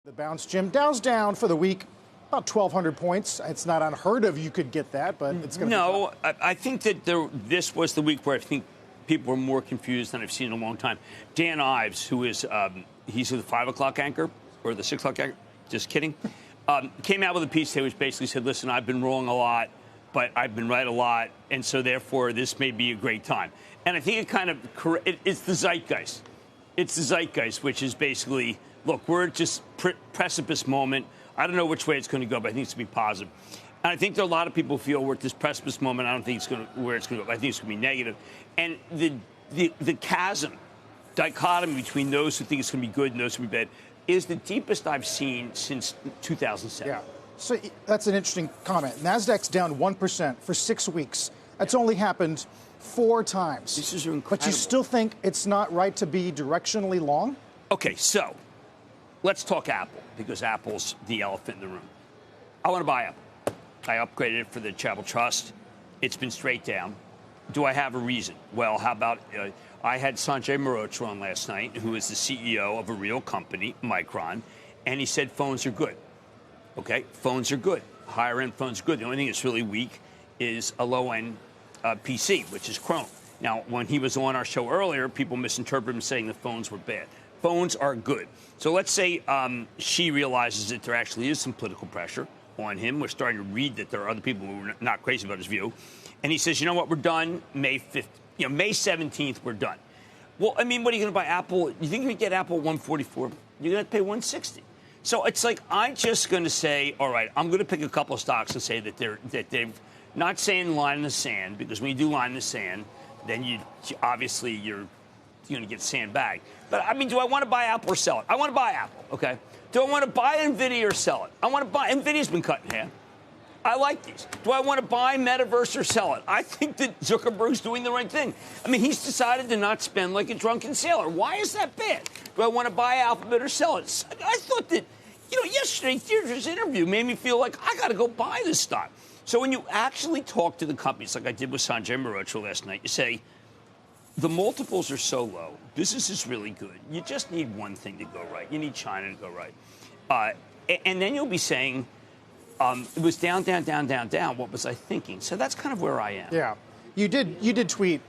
The bounce, Jim. Dow's down for the week about 1,200 points. It's not unheard of you could get that, but it's going to No, I think that this was the week where I think people were more confused than I've seen in a long time. Dan Ives, who is, he's the 5 o'clock anchor or the 6 o'clock anchor, just kidding, came out with a piece that which basically said, listen, I've been wrong a lot, but I've been right a lot, and so therefore this may be a great time. And I think it kind of, it's the zeitgeist. It's the zeitgeist, which is basically, look, we're at just precipice moment. I don't know which way it's going to go, but I think it's going to be positive. And I think there are a lot of people who feel we're at this precipice moment. I don't think it's going to where it's going to go. I think it's going to be negative. And the chasm, dichotomy between those who think it's going to be good and those who be bad is the deepest I've seen since 2007. Yeah. So that's an interesting comment. NASDAQ's down 1% for 6 weeks. That's only happened 4 times. This is incredible. But you still think it's not right to be directionally long? Okay, so let's talk Apple, because Apple's the elephant in the room. I want to buy Apple. I upgraded it for the Travel Trust. It's been straight down. Do I have a reason? Well, how about I had Sanjay Mehrotra on last night, who is the CEO of a real company, Micron, and he said phones are good. Okay, phones are good. Higher-end phones are good. The only thing that's really weak is a low-end PC, which is Chrome. Now, when he was on our show earlier, people misinterpreted him saying the phones were bad. Phones are good. So let's say she realizes that there actually is some political pressure on him. We're starting to read that there are other people who are not crazy about his view. And he says, you know what, we're done May 5th. May 17th, we're done. Well, I mean, what are you going to buy Apple? You think you can get Apple 144? You're going to pay 160. So it's like I'm just going to say, all right, I'm going to pick a couple of stocks and say that they've not saying line in the sand, because when you do line in the sand, then you're going to get sandbagged. But I mean, do I want to buy Apple or sell it? I want to buy Apple. Okay. Do I want to buy Nvidia or sell it? I want to buy Nvidia's been cut in half. I like these. Do I want to buy Metaverse or sell it? I think that Zuckerberg's doing the right thing. I mean, he's decided to not spend like a drunken sailor. Why is that bad? Do I want to buy Alphabet or sell it? I thought that, yesterday, Deirdre's interview made me feel like I got to go buy this stock. So when you actually talk to the companies, like I did with Sanjay Mehrotra last night, you say, the multiples are so low. Business is really good. You just need one thing to go right. You need China to go right. And then you'll be saying, it was down, down, down, down, down. What was I thinking? So that's kind of where I am. Yeah. You did tweet,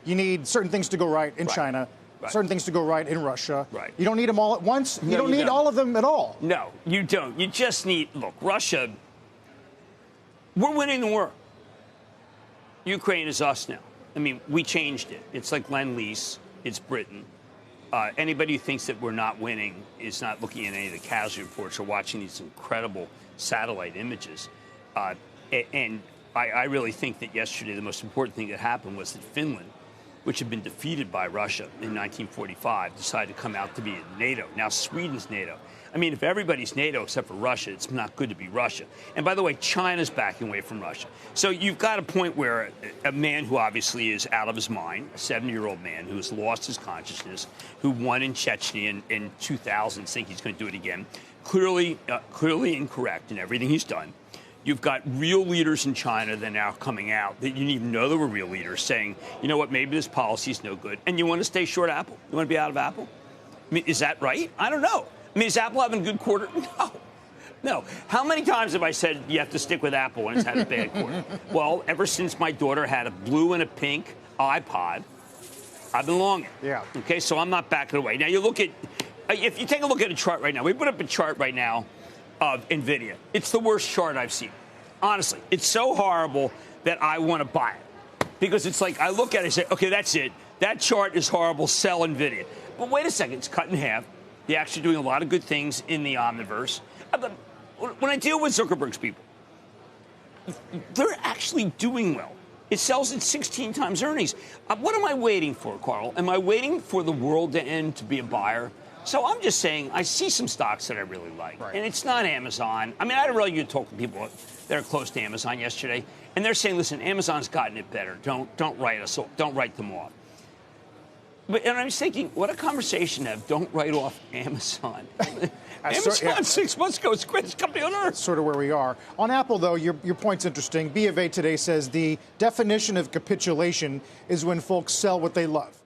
you need certain things to go right in China, certain things to go right in Russia. Right. You don't need them all at once. You don't need all of them at all. No, you don't. You just need, look, Russia, we're winning the war. Ukraine is us now. I mean, we changed it. It's like Lend-Lease. It's Britain. Anybody who thinks that we're not winning is not looking at any of the casualty reports or watching these incredible satellite images. And I really think that yesterday the most important thing that happened was that Finland, which had been defeated by Russia in 1945, decided to come out to be in NATO. Now Sweden's NATO. I mean, if everybody's NATO except for Russia, it's not good to be Russia. And by the way, China's backing away from Russia. So you've got a point where a man who obviously is out of his mind, a 70-year-old man who has lost his consciousness, who won in Chechnya in 2000, think he's going to do it again, clearly incorrect in everything he's done. You've got real leaders in China that are now coming out that you didn't even know they were real leaders saying, you know what, maybe this policy is no good. And you want to stay short Apple? You want to be out of Apple? I mean, is that right? I don't know. I mean, is Apple having a good quarter? No. How many times have I said you have to stick with Apple when it's had a bad quarter? Well, ever since my daughter had a blue and a pink iPod, I've been long it. Yeah. Okay, so I'm not backing away. Now, you look at, if you take a look at a chart right now, we put up a chart right now of Nvidia. It's the worst chart I've seen. Honestly, it's so horrible that I want to buy it. Because it's like, I look at it and say, okay, that's it. That chart is horrible. Sell Nvidia. But wait a second. It's cut in half. They're actually doing a lot of good things in the omniverse. When I deal with Zuckerberg's people, they're actually doing well. It sells at 16 times earnings. What am I waiting for, Carl? Am I waiting for the world to end to be a buyer? So I'm just saying I see some stocks that I really like. Right. And it's not Amazon. I mean, I had a really good talk to people that are close to Amazon yesterday. And they're saying, listen, Amazon's gotten it better. Don't write them off. And I was thinking, what a conversation to have. Don't write off Amazon. Amazon 6 months ago was the greatest company on earth. That's sort of where we are. On Apple, though, your point's interesting. B of A today says the definition of capitulation is when folks sell what they love.